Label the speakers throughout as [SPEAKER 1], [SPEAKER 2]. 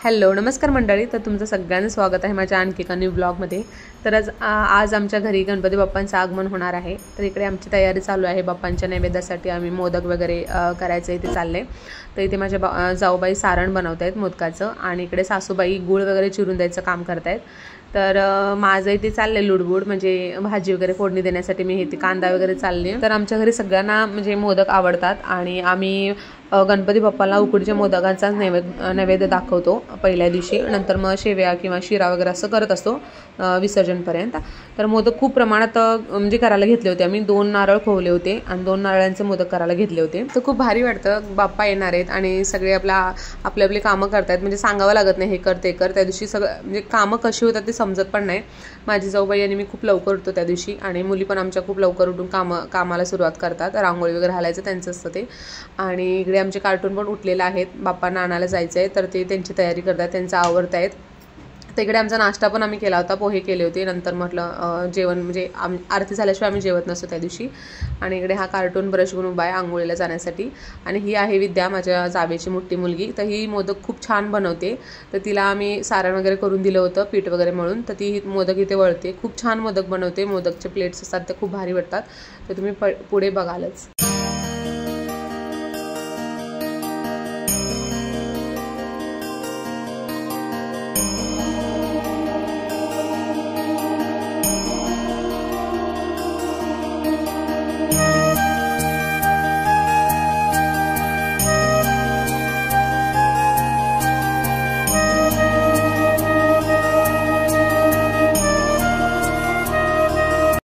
[SPEAKER 1] Hello नमस्कार मंडळी, तर तुमचं सगळ्यांचं स्वागत आहे माझ्या आणखी एका न्यू ब्लॉगमध्ये। तर आज आमच्या घरी गणपती बाप्पांचं आगमन होणार आहे। तर इकडे आमची तयारी चालू आहे। बाप्पांच्या नैवेद्यासाठी आम्ही मोदक वगैरे करायचं इथे चालले। तर इथे माझ्या जाऊबाई सारण बनवत आहेत मोदकाचं, आणि इकडे सासूबाई गूळ वगैरे चिरून द्यायचं काम करतायत। तर माझं इथे चाललंय लुडबुड, म्हणजे भाजी वगैरे फोडणी देण्यासाठी मी इथे कांदा वगैरे चालले। तर आमच्या घरी सगळ्यांना म्हणजे मोदक आवडतात, आणि आम्ही गणपती बाप्पाला उकडीच्या मोदकांचा नैवेद्य दाखवतो पहिल्या दिवशी। नंतर मग शेवया किंवा शिरा वगैरे असं करत असतो विसर्जनपर्यंत। तर मोदक खूप प्रमाणात म्हणजे करायला घेतले होते आम्ही। 2 नारळ खोवले होते आणि 2 नारळांचे मोदक करायला घेतले होते। तर खूप भारी वाटतं, बाप्पा येणार आहेत आणि सगळे आपले कामं करतायत, म्हणजे सांगावं लागत नाही हे कर ते कर। त्या दिवशी सगळं म्हणजे कामं कशी होतात ते समजत पण नाही। माझी जाऊबाई आणि मी खूप लवकर उठतो त्या दिवशी, आणि मुली पण आमच्या खूप लवकर उठून कामाला सुरुवात करतात। रांगोळी वगैरे घालायचं त्यांचं असतं ते। आणि इकडे आमचे कार्टून पण उठलेले आहेत, बाप्पांना आणायला जायचं आहे, तर ते त्यांची तयारी करतात, त्यांचं आवरत आहेत। तर इकडे आमचा नाश्ता पण आम्ही केला होता, पोहे केले होते। नंतर म्हटलं जेवण म्हणजे आरती झाल्याशिवाय आम्ही जेवत नसतो त्या दिवशी। आणि इकडे हा कार्टून ब्रश घेऊन उभा आहे आंघोळीला जाण्यासाठी। आणि ही आहे विद्या, माझ्या जावेची मोठी मुलगी। तर ही मोदक खूप छान बनवते। तर तिला आम्ही सारण वगैरे करून दिलं होतं, पीठ वगैरे मळून, तर ती मोदक इथे वळते। खूप छान मोदक बनवते। मोदकचे प्लेट्स असतात ते खूप भारी वाटतात, तर तुम्ही पुढे बघालच।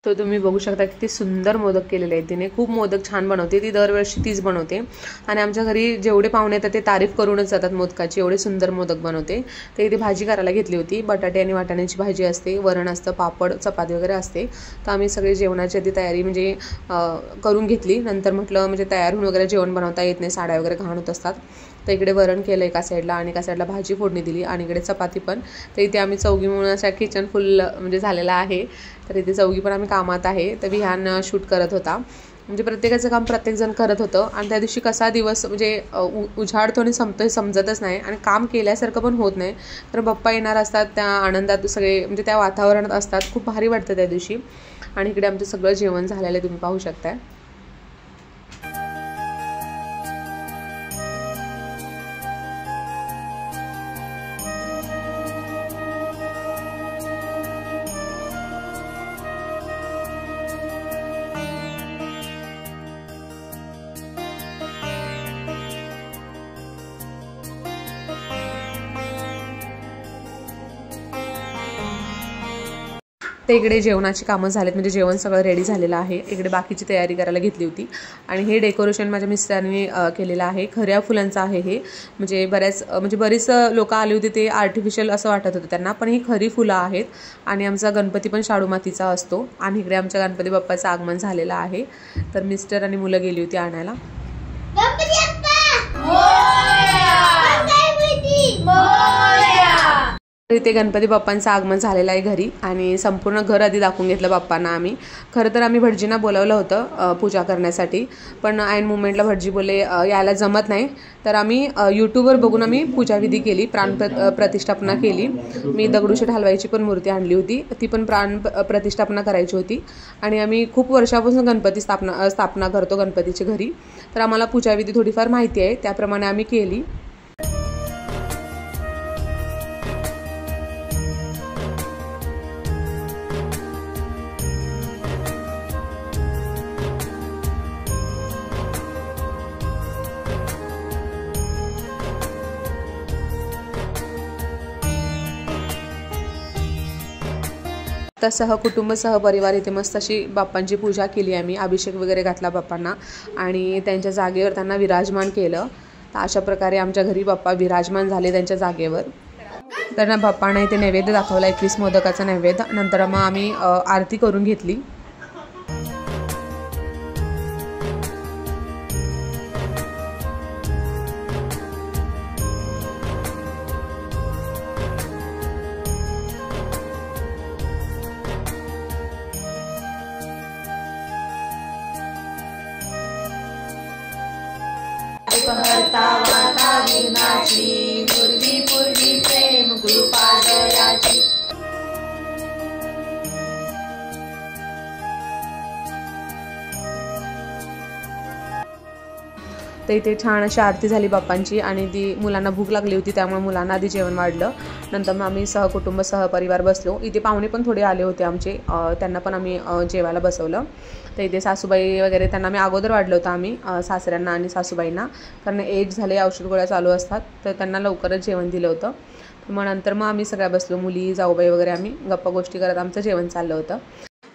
[SPEAKER 1] तो तुम्ही बघू शकता किती सुंदर मोदक केलेले आहेत तिने। खूप मोदक छान बनवते ती, दरवर्षी तीच बनवते। आणि आमच्या घरी जेवढे पाहुणे येतात ते तारीफ करूनच जातात मोदकाची, एवढे सुंदर मोदक बनवते। तर इथे भाजी करायला घेतली होती, बटाटे आणि वाटाण्याची भाजी असते, वरण असतं, पापड चपाती वगैरे असते। तर आम्ही सगळी जेवणाची आधी तयारी म्हणजे करून घेतली। नंतर म्हटलं म्हणजे तयार होऊन वगैरे जेवण बनवता येत नाही, साड्या वगैरे घाण होत असतात। तर इकडे वरण केलं एका साईडला, आणि एका साईडला भाजी फोडणी दिली, आणि इकडे चपाती पण। तर इथे आम्ही चौघी म्हणून अशा किचन फुल म्हणजे झालेला आहे। तर इथे चौघी पण आम्ही कामात आहे। तर विहान शूट करत होता, म्हणजे प्रत्येकाचं काम प्रत्येकजण करत होतं। आणि त्या दिवशी कसा दिवस म्हणजे उजाडतो आणि संपतो हे समजतच नाही, आणि काम केल्यासारखं पण होत नाही, कारण बाप्पा येणार असतात, त्या आनंदात सगळे म्हणजे त्या वातावरणात असतात। खूप भारी वाटतं त्या दिवशी। आणि इकडे आमचं सगळं जेवण झालेलं आहे, तुम्ही पाहू शकताय। ते इकडे जेवणाची कामं झालेत, म्हणजे जेवण सगळं रेडी झालेलं आहे। इकडे बाकीची तयारी करायला घेतली होती, आणि हे डेकोरेशन माझ्या मिस्टरांनी केलेलं आहे। खऱ्या फुलांचं आहे हे, म्हणजे बरीच लोक आली होती, ते आर्टिफिशियल असं वाटत होतं त्यांना, पण ही खरी फुलं आहेत। आणि आमचा गणपती पण शाडू मातीचा असतो। आणि इकडे आमच्या गणपती बाप्पाचं आगमन झालेलं आहे। तर मिस्टर आणि मुलं गेली होती आणायला। इथे गणपती बाप्पांचं आगमन झालेलं आहे घरी, आणि संपूर्ण घर आधी दाखवून घेतलं बाप्पांना आम्ही। खरं तर आम्ही भटजींना बोलावलं होतं पूजा करण्यासाठी, पण ऐन मुमेंटला भटजी बोलले यायला जमत नाही। तर आम्ही यूट्यूबवर बघून आम्ही पूजाविधी केली, प्रतिष्ठापना केली। मी दगडूशेठ हलवाईची पण मूर्ती आणली होती, ती पण प्रतिष्ठापना करायची होती। आणि आम्ही खूप वर्षापासून गणपती स्थापना करतो गणपतीच्या घरी, तर आम्हाला पूजाविधी थोडीफार माहिती आहे, त्याप्रमाणे आम्ही केली। तर कुटुंब सहपरिवार इथे मस्त अशी बाप्पांची पूजा केली आम्ही, अभिषेक वगैरे घातला बाप्पांना, आणि त्यांच्या जागेवर त्यांना विराजमान केलं। तर अशा प्रकारे आमच्या घरी बाप्पा विराजमान झाले त्यांच्या जागेवर। त्यांना बाप्पांना इथे नैवेद्य दाखवला, 21 मोदकाचा नैवेद्य। नंतर मग आम्ही आरती करून घेतली।
[SPEAKER 2] करता वाता विनाची पूर्वी पूर्वी
[SPEAKER 1] तर इथे छान अशी आरती झाली बाप्पांची आणि ती मुलांना भूक लागली होती त्यामुळे मुलांना आधी जेवण वाढलं. नंतर मग आम्ही सहकुटुंब सहपरिवार बसलो. इथे पाहुणे पण थोडे आले होते आमचे, त्यांना पण आम्ही जेवायला बसवलं. तर इथे सासूबाई वगैरे त्यांना आम्ही अगोदर वाढलं होतं आम्ही सासऱ्यांना आणि सासूबाईंना, कारण एज झाले औषध गोळ्या चालू असतात तर त्यांना लवकरच जेवण दिलं होतं. मग नंतर मग आम्ही सगळ्या बसलो, मुली जाऊबाई वगैरे आम्ही गप्पा गोष्टी करत आमचं जेवण चाललं होतं.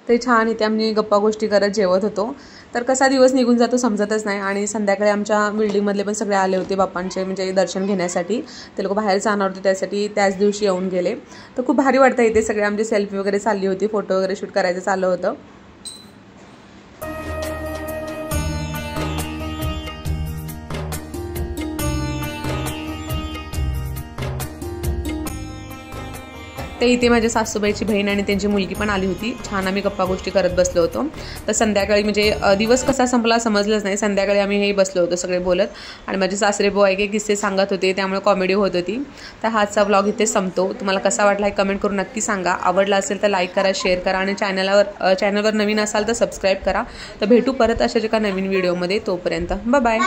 [SPEAKER 1] ते छान इथे आम्ही गप्पा गोष्टी करत जेवत होतो. तर कसा दिवस निघून जातो समजतच नाही. आणि संध्याकाळी आमच्या बिल्डिंगमधले पण सगळे आले होते बाप्पांचे म्हणजे दर्शन घेण्यासाठी. ते लोक बाहेर जाणार होते त्यासाठी त्याच दिवशी येऊन गेले. तर खूप भारी वाटतं इथे. सगळे आमची सेल्फी वगैरे चालली होती, फोटो वगैरे शूट करायचं चाललं होतं. ते इथे माझ्या सासूबाईची बहीण आणि त्यांची मुलगी पण आली होती. छान आम्ही गप्पा गोष्टी करत बसलो होतो. तर संध्याकाळी म्हणजे दिवस कसा संपला समजलंच नाही. संध्याकाळी आम्ही हे बसलो होतो सगळे बोलत आणि माझे सासरे बुवा एक किस्से सांगत होते त्यामुळे कॉमेडी होत होती. तर हाचा व्लॉग इथे संपतो. तुम्हाला कसा वाटला हे कमेंट करून नक्की सांगा. आवडला असेल तर लाईक करा, शेअर करा आणि चॅनलवर नवीन असाल तर सबस्क्राईब करा. तर भेटू परत अशाच एका नवीन व्हिडिओमध्ये. तोपर्यंत बाय बाय.